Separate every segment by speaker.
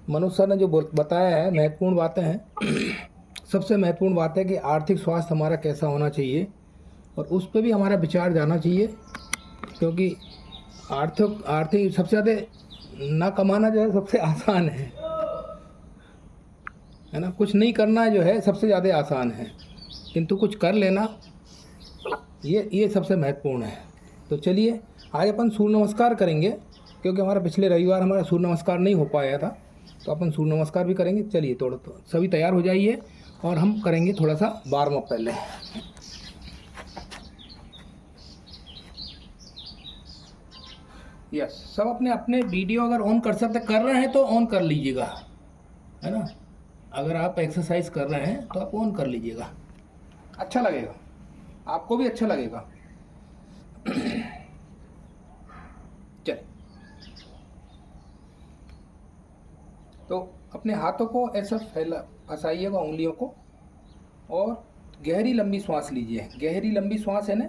Speaker 1: मनुष्य सर ने जो बताया है महत्वपूर्ण बातें हैं। सबसे महत्वपूर्ण बात है कि आर्थिक स्वास्थ्य हमारा कैसा होना चाहिए और उस पर भी हमारा विचार जाना चाहिए, क्योंकि आर्थिक आर्थिक सबसे ज़्यादा ना कमाना जो है सबसे आसान है ना। कुछ नहीं करना जो है सबसे ज़्यादा आसान है, किंतु कुछ कर लेना ये सबसे महत्वपूर्ण है। तो चलिए आज अपन सूर्य नमस्कार करेंगे, क्योंकि हमारा पिछले रविवार हमारा सूर्य नमस्कार नहीं हो पाया था, तो अपन सूर्य नमस्कार भी करेंगे। चलिए थोड़ा तो सभी तैयार हो जाइए और हम करेंगे थोड़ा सा वार्म अप पहले। यस, सब अपने अपने वीडियो अगर ऑन कर सकते कर रहे हैं तो ऑन कर लीजिएगा, है ना। अगर आप एक्सरसाइज कर रहे हैं तो आप ऑन कर लीजिएगा, अच्छा लगेगा, आपको भी अच्छा लगेगा। चल, तो अपने हाथों को ऐसा फंसाइएगा उंगलियों को, और गहरी लंबी सांस लीजिए। गहरी लंबी सांस है ना,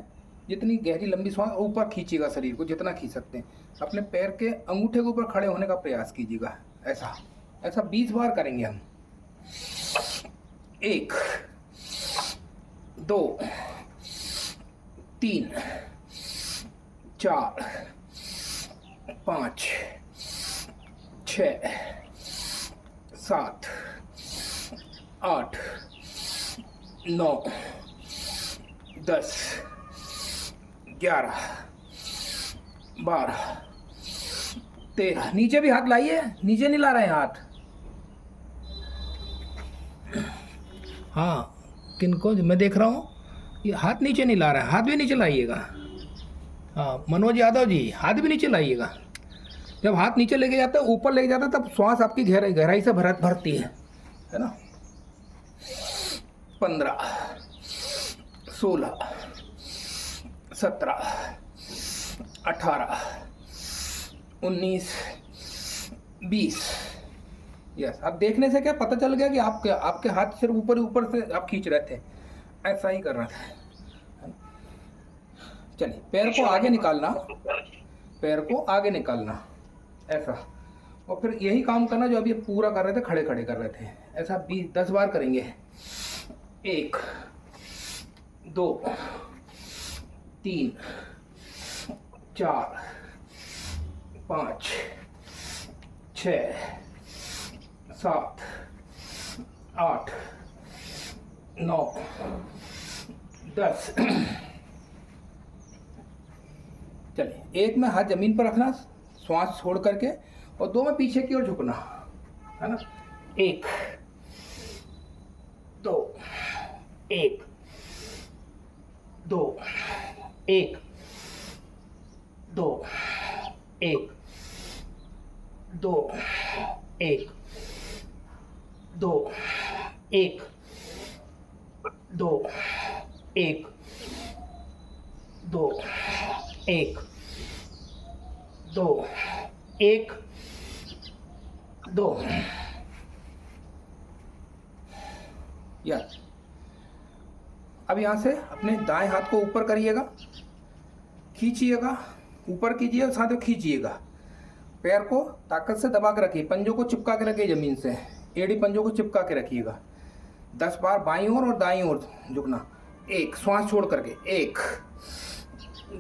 Speaker 1: जितनी गहरी लंबी सांस ऊपर खींचिएगा, शरीर को जितना खींच सकते हैं। अपने पैर के अंगूठे के ऊपर खड़े होने का प्रयास कीजिएगा। ऐसा ऐसा 20 बार करेंगे हम। 1 2 3 4 5 6 7 8 9 10 11 12 13। नीचे भी हाथ लाइए, नीचे नहीं ला रहे हैं हाथ। हाँ, किनको मैं देख रहा हूँ ये हाथ नीचे नहीं ला रहा है, हाथ भी नीचे लाइएगा। हाँ, मनोज यादव जी हाथ भी नीचे लाइएगा। जब हाथ नीचे लेके जाते हैं, ऊपर लेके जाता है, तब श्वास आपकी गहराई से भरती है ना। 15 16 17 18 19 20। यस, अब देखने से क्या पता चल गया कि आपके हाथ सिर्फ ऊपर ऊपर से आप खींच रहे थे, ऐसा ही कर रहा था। चलिए, पैर को आगे निकालना, पैर को आगे निकालना ऐसा, और फिर यही काम करना जो अभी पूरा कर रहे थे, खड़े खड़े कर रहे थे। ऐसा 10 बार करेंगे। 1 2 3 4 5 6 7 8 9 10। चलिए, एक में हाथ जमीन पर रखना, श्वास छोड़ करके, और 2 में पीछे की ओर झुकना, है ना। 1 2 1 2 1 2 1 2 1 2 1 2 1 2 1 2 1 2। यस, अब यहाँ से अपने दाएं हाथ को ऊपर करिएगा, खींचिएगा, ऊपर कीजिए, साथ में खींचिएगा। पैर को ताकत से दबा के रखिए, पंजों को चिपका के रखिए जमीन से, एड़ी पंजों को चिपका के रखिएगा। 10 बार बाईं ओर और दाईं ओर झुकना। 1, श्वास छोड़ करके, 1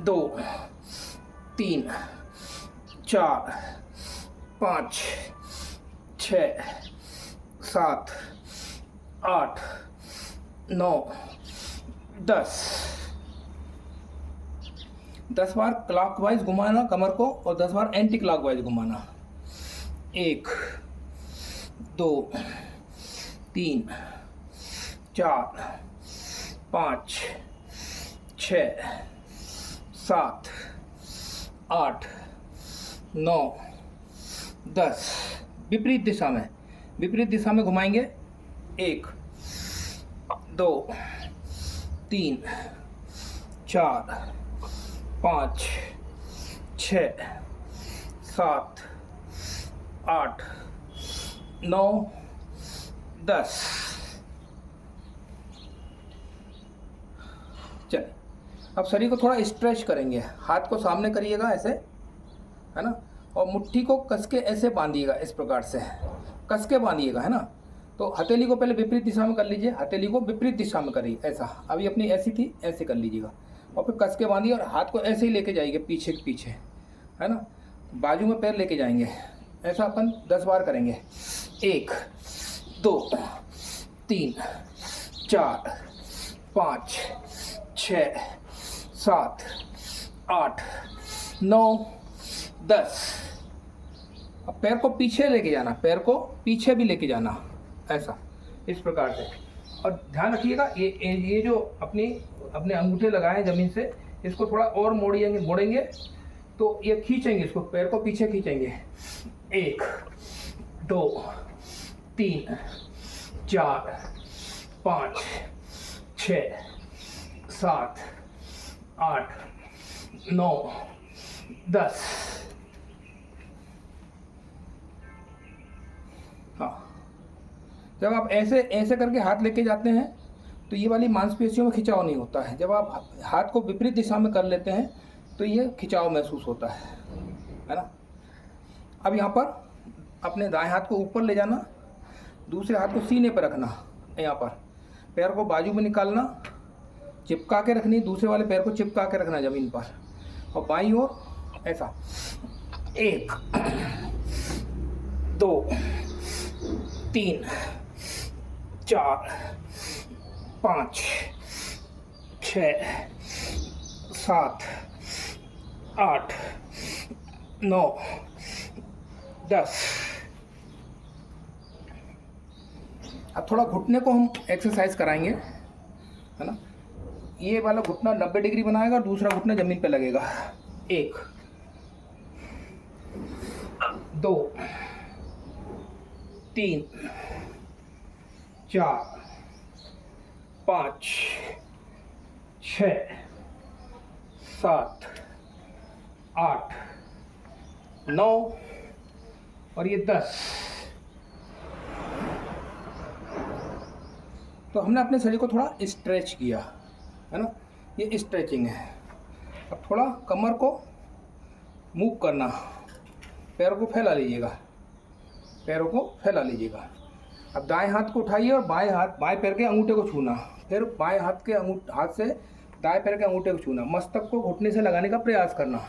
Speaker 1: 2 3 4 5 6 7 8 9 10। 10 बार क्लॉकवाइज घुमाना कमर को, और 10 बार एंटी क्लॉकवाइज घुमाना। 1 2 3 4 5 6 7 8 9 10। विपरीत दिशा में घुमाएंगे। 1 2 3 4 5 6 7 8 9 10। चलिए, अब शरीर को थोड़ा स्ट्रेच करेंगे। हाथ को सामने करिएगा ऐसे, है ना, और मुट्ठी को कस के ऐसे बांधिएगा इस प्रकार से, कस के बांधिएगा, है ना। तो हथेली को पहले विपरीत दिशा में कर लीजिए, हथेली को विपरीत दिशा में करिए, ऐसा। अभी अपनी ऐसी थी, ऐसे कर लीजिएगा और फिर कस के बांधिए और हाथ को ऐसे ही लेके जाइए पीछे के पीछे, है ना। बाजू में पैर लेके जाएंगे, ऐसा अपन 10 बार करेंगे। 1 2 3 4 5 6 7 8 9 10। अब पैर को पीछे लेके जाना, पैर को पीछे भी लेके जाना, ऐसा, इस प्रकार से। और ध्यान रखिएगा ये जो अपने अंगूठे लगाए हैं ज़मीन से, इसको थोड़ा और मोड़ेंगे तो ये खींचेंगे, इसको पैर को पीछे खींचेंगे। 1 2 3 4 5 6 7 8 9 10। हाँ, जब आप ऐसे ऐसे करके हाथ लेके जाते हैं तो ये वाली मांसपेशियों में खिंचाव नहीं होता है। जब आप हाथ को विपरीत दिशा में कर लेते हैं तो ये खिंचाव महसूस होता है ना। अब यहाँ पर अपने दाएं हाथ को ऊपर ले जाना, दूसरे हाथ को सीने पर रखना, यहाँ पर पैर को बाजू में निकालना, चिपका के रखनी, दूसरे वाले पैर को चिपका के रखना ज़मीन पर, और बाईं ओर ऐसा। 1 2 3 4 5 6 7 8 9 10। अब थोड़ा घुटने को हम एक्सरसाइज कराएंगे, है ना। ये वाला घुटना 90 डिग्री बनाएगा और दूसरा घुटना जमीन पे लगेगा। 1 2 3 4 5 6 7 8 9 और ये 10। तो हमने अपने शरीर को थोड़ा स्ट्रेच किया, है ना, ये स्ट्रेचिंग है। अब थोड़ा कमर को मूव करना, पैरों को फैला लीजिएगा, पैरों को फैला लीजिएगा। अब दाएं हाथ को उठाइए और बाएं पैर के अंगूठे को छूना, फिर बाएं हाथ से दाएं पैर के अंगूठे को छूना। मस्तक को घुटने से लगाने का प्रयास करना,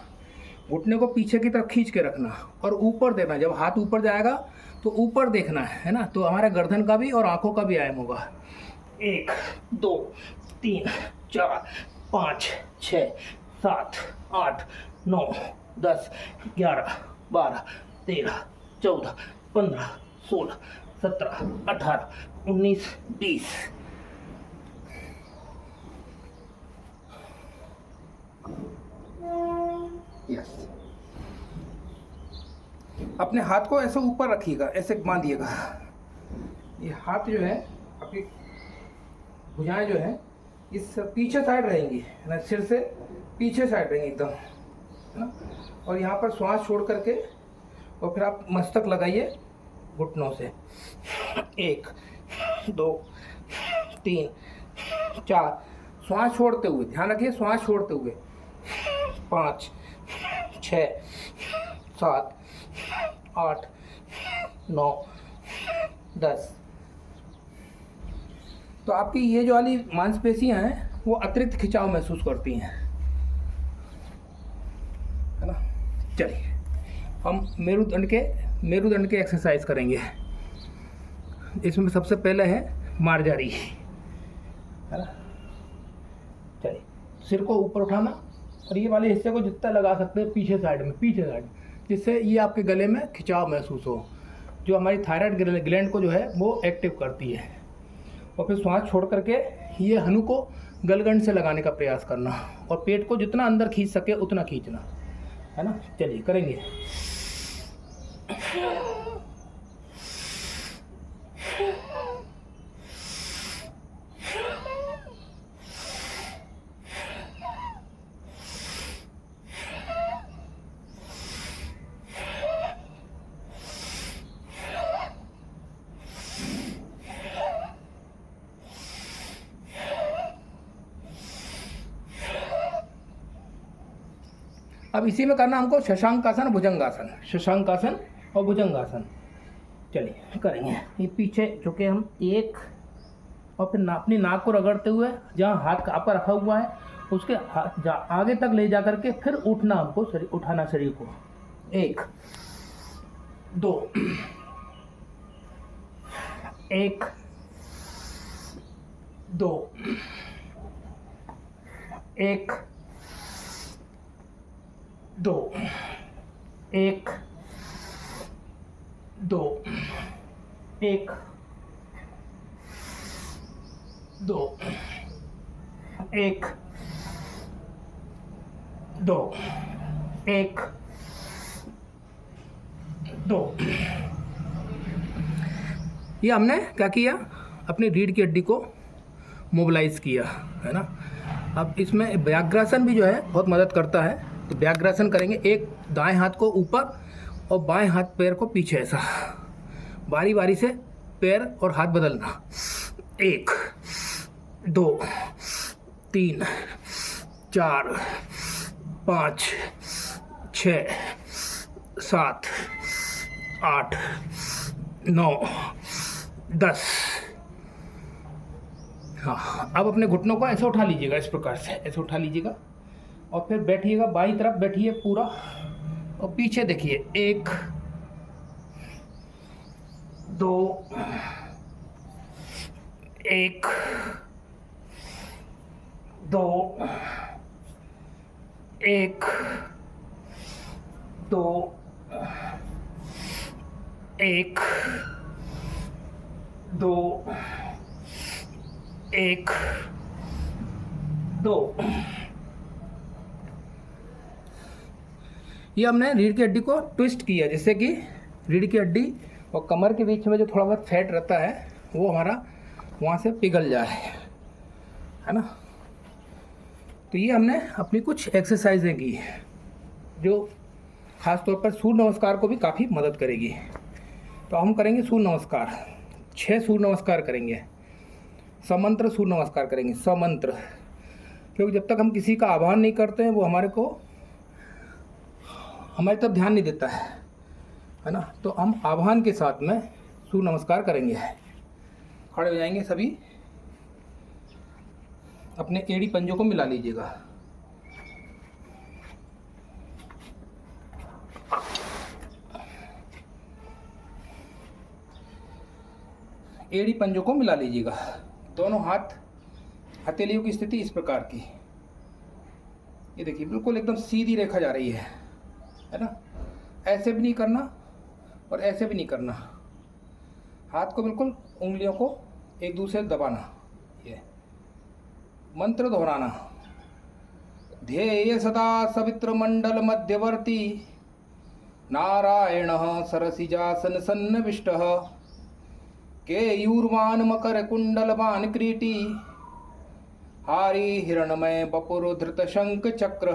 Speaker 1: घुटने को पीछे की तरफ खींच के रखना और ऊपर देना। जब हाथ ऊपर जाएगा तो ऊपर देखना है ना, तो हमारे गर्दन का भी और आंखों का भी व्यायाम होगा। 1 2 3 4 5 6 7 8 9 10 11 12 13 14 15 16 17 18 19 20। यस। अपने हाथ को ऐसे ऊपर रखिएगा, ऐसे बांधिएगा। ये हाथ जो है, आपकी भुजाएं जो है इस पीछे साइड रहेंगी, है ना, सिर से पीछे साइड रहेंगी एकदम, है ना। और यहाँ पर श्वास छोड़ करके और फिर आप मस्तक लगाइए घुटनों से। 1 2 3 4, श्वास छोड़ते हुए, ध्यान रखिए, श्वास छोड़ते हुए। 5 6 7 8 9 10। तो आपकी ये जो वाली मांसपेशियां हैं वो अतिरिक्त खिंचाव महसूस करती हैं, है ना। चलिए हम मेरुदंड के एक्सरसाइज करेंगे। इसमें सबसे पहले है मार्जारी, है ना। चलिए, सिर को ऊपर उठाना और ये वाले हिस्से को जितना लगा सकते हैं पीछे साइड, जिससे ये आपके गले में खिंचाव महसूस हो, जो हमारी थायराइड ग्लैंड को जो है वो एक्टिव करती है। और फिर श्वास छोड़ करके ये हनु को गलगंड से लगाने का प्रयास करना और पेट को जितना अंदर खींच सके उतना खींचना, है ना। चलिए करेंगे। अब इसी में करना हमको शशांकासन, भुजंगासन, शशांकासन और भुजंगासन। चलिए करेंगे। ये पीछे झुके हम, एक, और फिर अपनी नाक को रगड़ते हुए जहाँ हाथ आपका रखा हुआ है उसके हाथ आगे तक ले जा करके फिर उठना, हमको शरीर उठाना, शरीर को। 1 2 1 2 1 2 1 2 1 2 1 2 1 2। ये हमने क्या किया, अपनी रीढ़ की हड्डी को मोबिलाइज किया, है ना। अब इसमें व्याघ्रासन भी जो है बहुत मदद करता है। तो व्याघ्रासन करेंगे, एक दाएं हाथ को ऊपर और बाएं हाथ पैर को पीछे, ऐसा बारी बारी से पैर और हाथ बदलना। 1 2 3 4 5 6 7 8 9 10। हाँ, अब अपने घुटनों को ऐसे उठा लीजिएगा, इस प्रकार से ऐसे उठा लीजिएगा और फिर बैठिएगा, बाईं तरफ बैठिए पूरा और पीछे देखिए। 1 2 1 2 1 2 1 2 1 2। ये हमने रीढ़ की हड्डी को ट्विस्ट किया, जिससे कि रीढ़ की हड्डी और कमर के बीच में जो थोड़ा बहुत फैट रहता है वो हमारा वहाँ से पिघल जाए, है ना। तो ये हमने अपनी कुछ एक्सरसाइजें की जो ख़ास तौर पर सूर्य नमस्कार को भी काफ़ी मदद करेगी। तो हम करेंगे सूर्य नमस्कार, 6 सूर्य नमस्कार करेंगे, समंत्र सूर्य नमस्कार करेंगे, समंत्र। क्योंकि जब तक हम किसी का आह्वान नहीं करते हैं वो हमारी तरफ ध्यान नहीं देता है ना। तो हम आह्वान के साथ में सूर्य नमस्कार करेंगे। खड़े हो जाएंगे सभी, अपने एड़ी पंजों को मिला लीजिएगा। एड़ी पंजों को मिला लीजिएगा। दोनों हाथ, हथेलियों की स्थिति इस प्रकार की, ये देखिए बिल्कुल एकदम सीधी रेखा जा रही है ना। ऐसे भी नहीं करना और ऐसे भी नहीं करना। हाथ को बिल्कुल, उंगलियों को एक दूसरे से दबाना। ये मंत्र दोहराना, ध्येय सदा सवित्र मंडल मध्यवर्ती नारायण सरसिजासन सन्नविष्ट केयूर्वान मकर कुंडलवान क्रीटी हारी हिरणमय बपुर धृत शंख चक्र।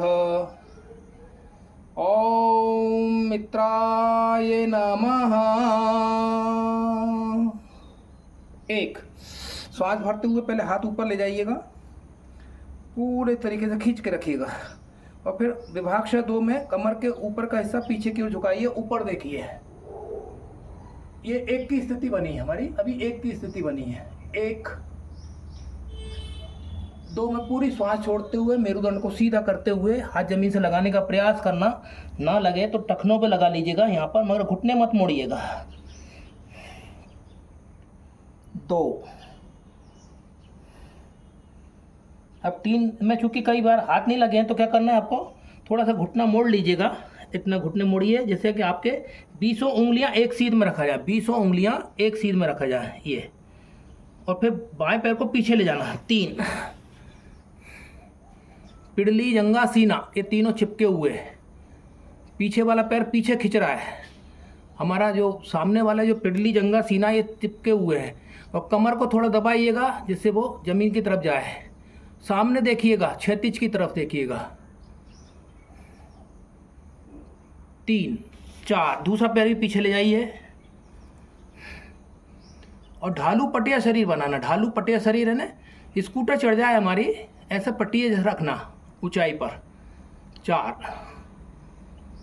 Speaker 1: ओम मित्राय नमः। 1 श्वास भरते हुए पहले हाथ ऊपर ले जाइएगा, पूरे तरीके से खींच के रखिएगा और फिर विभाक्षण 2 में कमर के ऊपर का हिस्सा पीछे की ओर झुकाइए, ऊपर देखिए। ये 1 की स्थिति बनी है हमारी, अभी 1 की स्थिति बनी है। 1 2 में पूरी श्वास छोड़ते हुए मेरुदंड को सीधा करते हुए हाथ जमीन से लगाने का प्रयास करना, ना लगे तो टखनों पे लगा लीजिएगा यहाँ पर, मगर घुटने मत मोड़िएगा। 2 अब 3 में चूंकि कई बार हाथ नहीं लगे हैं तो क्या करना है आपको, थोड़ा सा घुटना मोड़ लीजिएगा। इतना घुटने मोड़िए जैसे कि आपके 20 उंगलियां एक सीध में रखा जाए, 20 उंगलियां एक सीध में रखा जाए ये, और फिर बाएं पैर को पीछे ले जाना। 3 पिड़ली जंगा सीना, ये तीनों चिपके हुए, पीछे वाला पैर पीछे खिंच रहा है, हमारा जो सामने वाला जो पिड़ली जंगा सीना ये चिपके हुए हैं, और कमर को थोड़ा दबाइएगा जिससे वो जमीन की तरफ जाए। सामने देखिएगा, क्षैतिज की तरफ देखिएगा। 3 4 दूसरा पैर भी पीछे ले जाइए और ढालू पटिया शरीर बनाना। ढालू पटिया शरीर है ना, स्कूटर चढ़ जाए हमारी, ऐसा पटिया रखना ऊंचाई पर। 4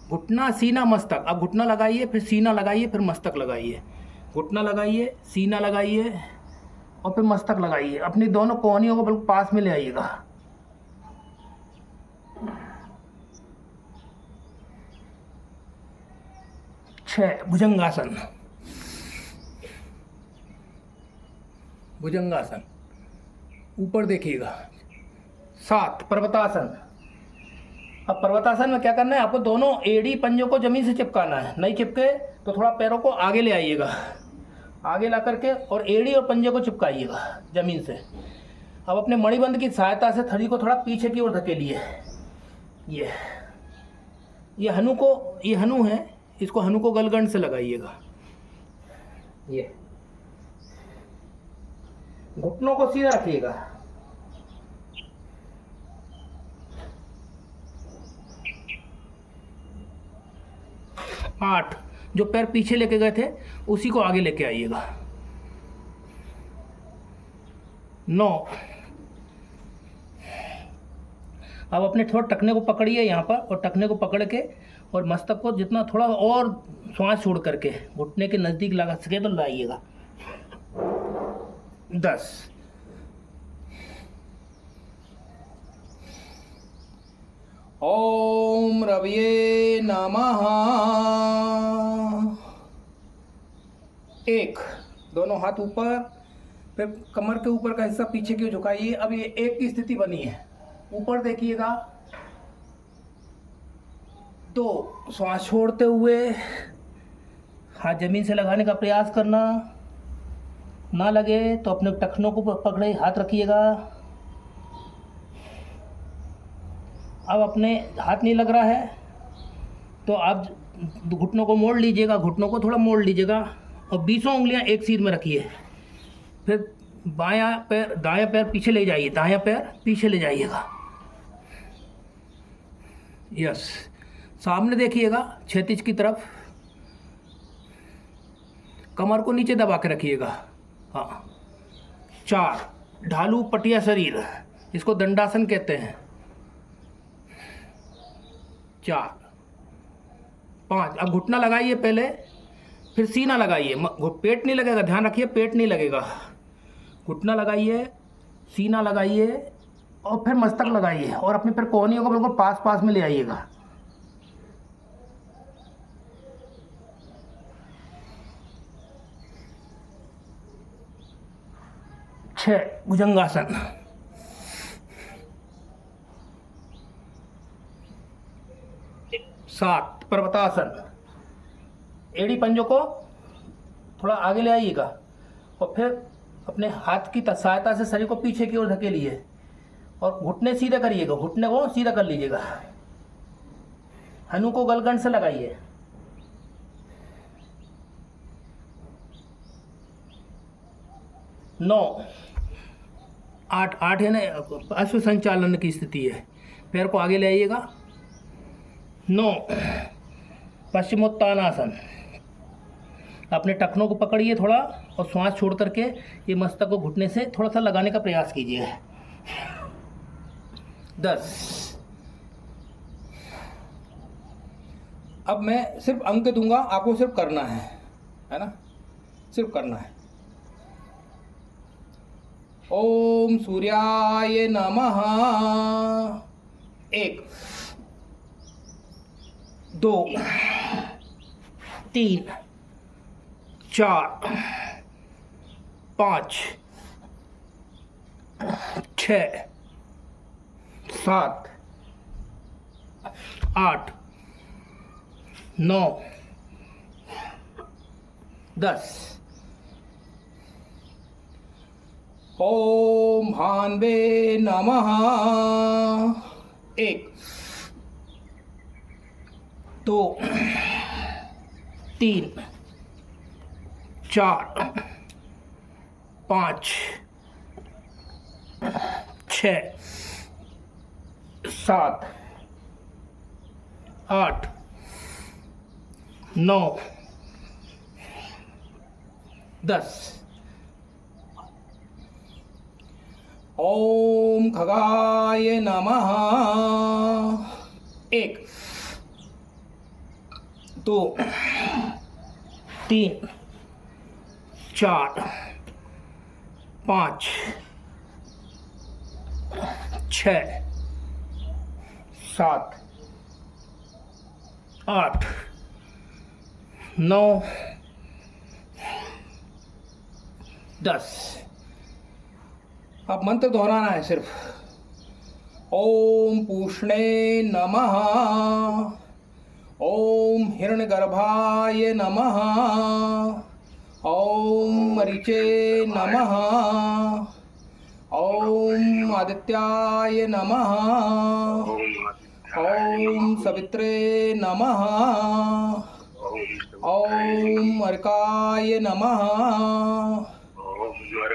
Speaker 1: घुटना सीना मस्तक, अब घुटना लगाइए, फिर सीना लगाइए, फिर मस्तक लगाइए। घुटना लगाइए, सीना लगाइए और फिर मस्तक लगाइए। अपनी दोनों कोहनियों को बिल्कुल पास में ले आइएगा। भुजंगासन, भुजंगासन, ऊपर देखिएगा। 7 पर्वतासन। अब पर्वतासन में क्या करना है आपको, दोनों एड़ी पंजों को जमीन से चिपकाना है। नहीं चिपके तो थोड़ा पैरों को आगे ले आइएगा, आगे ला करके और एड़ी और पंजे को चिपकाइएगा जमीन से। अब अपने मणिबंध की सहायता से थड़ी को थोड़ा पीछे की ओर धकेलिए। ये हनु है, इसको हनु को गलगंड से लगाइएगा। ये घुटनों को सीधा रखिएगा। आठ, जो पैर पीछे लेके गए थे उसी को आगे लेके आइएगा। 9, अब अपने थोड़ा टखने को पकड़िए यहाँ पर, और टखने को पकड़ के और मस्तक को जितना थोड़ा और श्वास छोड़ करके घुटने के नज़दीक लगा सके तो लाइएगा। 10, ओम रविये नमः। 1, दोनों हाथ ऊपर, फिर कमर के ऊपर का हिस्सा पीछे की ओर झुकाइए। अब ये 1 की स्थिति बनी है, ऊपर देखिएगा। 2, श्वास छोड़ते हुए हाथ जमीन से लगाने का प्रयास करना। ना लगे तो अपने टखनों को पकड़े हाथ रखिएगा। अब अपने हाथ नहीं लग रहा है तो आप घुटनों को मोड़ लीजिएगा, घुटनों को थोड़ा मोड़ लीजिएगा और 20 उंगलियां एक सीध में रखिए। फिर दायां पैर पीछे ले जाइए, दायां पैर पीछे ले जाइएगा। यस, सामने देखिएगा क्षैतिज की तरफ। कमर को नीचे दबा के रखिएगा। हाँ। 4, ढालू पटिया शरीर, इसको दंडासन कहते हैं। 4, 5, अब घुटना लगाइए पहले, फिर सीना लगाइए। पेट नहीं लगेगा, ध्यान रखिए पेट नहीं लगेगा। घुटना लगाइए, सीना लगाइए और फिर मस्तक लगाइए और अपने फिर कोहनियों को बिल्कुल पास में ले आइएगा। 6, भुजंगासन। 7, पर्वतासन। एड़ी पंजों को थोड़ा आगे ले आइएगा और फिर अपने हाथ की सहायता से शरीर को पीछे की ओर धकेलिए और घुटने सीधे करिएगा, घुटने को सीधा कर लीजिएगा। हनु को गलगंड से लगाइए। 9, 8 है ना, अश्व संचालन की स्थिति है। पैर को आगे ले आइएगा। 9, पश्चिमोत्तानासन। अपने टखनों को पकड़िए थोड़ा और श्वास छोड़ करके ये मस्तक को घुटने से थोड़ा सा लगाने का प्रयास कीजिए। 10, अब मैं सिर्फ अंक दूंगा, आपको सिर्फ करना है ना, सिर्फ करना है। ओम सूर्याय नमः। 1, 2, 3, 4, 5, 6, 7, 8, 9, 10। ओम भान्वे नमः। 1, 2, 3, 4, 5, 6, 7, 8, 9, 10। ओम खगाय नमः। 1, 2, 3, 4 5 6 7 8 9 10। अब मंत्र दोहराना है सिर्फ। ओम पूष्णे नमः, ओम हिरण्यगर्भाय नमः, ओम मरीचे नमः, ओम आदित्याय नमः, ओम सवित्रे नमः, ओम अर्काय नमः,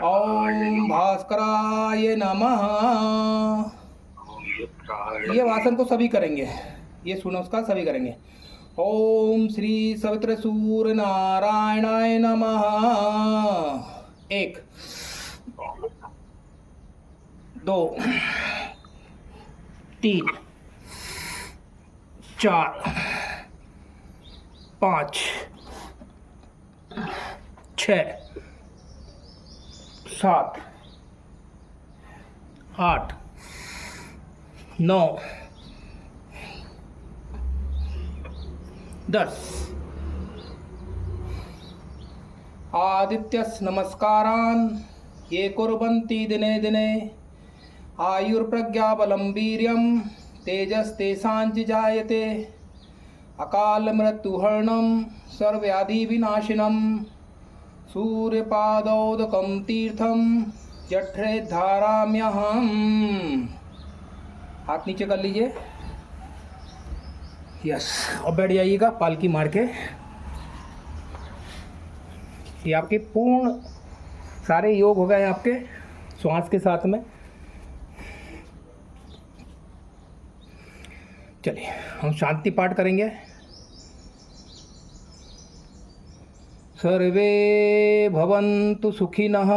Speaker 1: ओम भास्कराय नमः। ये वासन को सभी करेंगे, ये सुनमस्कार सभी करेंगे। ओम श्री सवित्र सूर्य नारायणाय नमः। 1 2 3 4 5 6 7 8 9 10। आदित्यस नमस्कारान् ये कुर्वन्ति दिने दिने आयुर्प्रज्ञाबलं वीर्यं तेजस्तेषाञ्च जायते अकालमृत्युहरणं सर्वव्याधिविनाशिनं सूर्यपादोदकं तीर्थं जठरे धाराम्यहम्। हाथ नीचे कर लीजिए। यस, और बैठ जाइएगा पालकी मार के। ये आपके पूर्ण सारे योग हो गए आपके श्वास के साथ में। चलिए हम शांति पाठ करेंगे। सर्वे भवन्तु सुखिनः,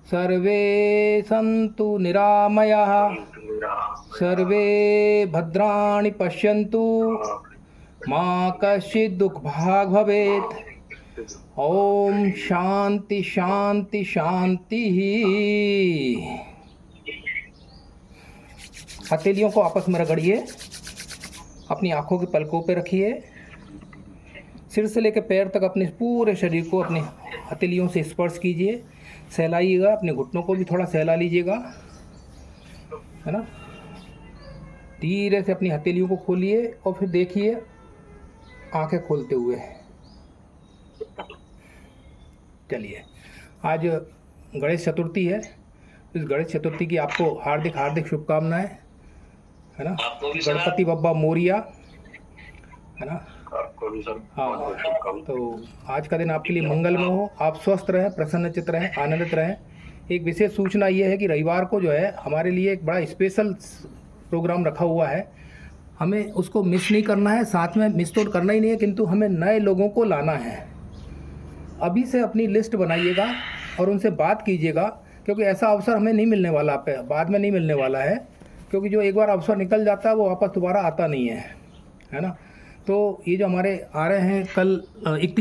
Speaker 1: सर्वे सन्तु निरामयाः, सर्वे भद्राणि पश्यन्तु, मा कश्चित् दुःखभाग् भवेत्। ओम शांति शांति शांति। हथेलियों को आपस में रगड़िए, अपनी आंखों की पलकों पे रखिए, सिर से लेकर पैर तक अपने पूरे शरीर को अपने हथेलियों से स्पर्श कीजिए, सहलाइएगा, अपने घुटनों को भी थोड़ा सहला लीजिएगा, है ना। धीरे से अपनी हथेलियों को खोलिए और फिर देखिए आंखें खोलते हुए। चलिए, आज गणेश चतुर्थी है। इस गणेश चतुर्थी की आपको हार्दिक हार्दिक शुभकामनाएं, है ना। गणपति बप्पा मोरिया, है ना। हाँ, तो आज का दिन आपके लिए मंगलमय हो, आप स्वस्थ रहें, प्रसन्नचित्त रहें, आनंदित रहें। एक विशेष सूचना ये है कि रविवार को जो है हमारे लिए एक बड़ा स्पेशल प्रोग्राम रखा हुआ है, हमें उसको मिस नहीं करना है। साथ में मिस तो करना ही नहीं है, किंतु हमें नए लोगों को लाना है। अभी से अपनी लिस्ट बनाइएगा और उनसे बात कीजिएगा, क्योंकि ऐसा अवसर हमें नहीं मिलने वाला, पे बाद में नहीं मिलने वाला है, क्योंकि जो एक बार अवसर निकल जाता है वो वापस दोबारा आता नहीं है, है ना। तो ये जो हमारे आ रहे हैं कल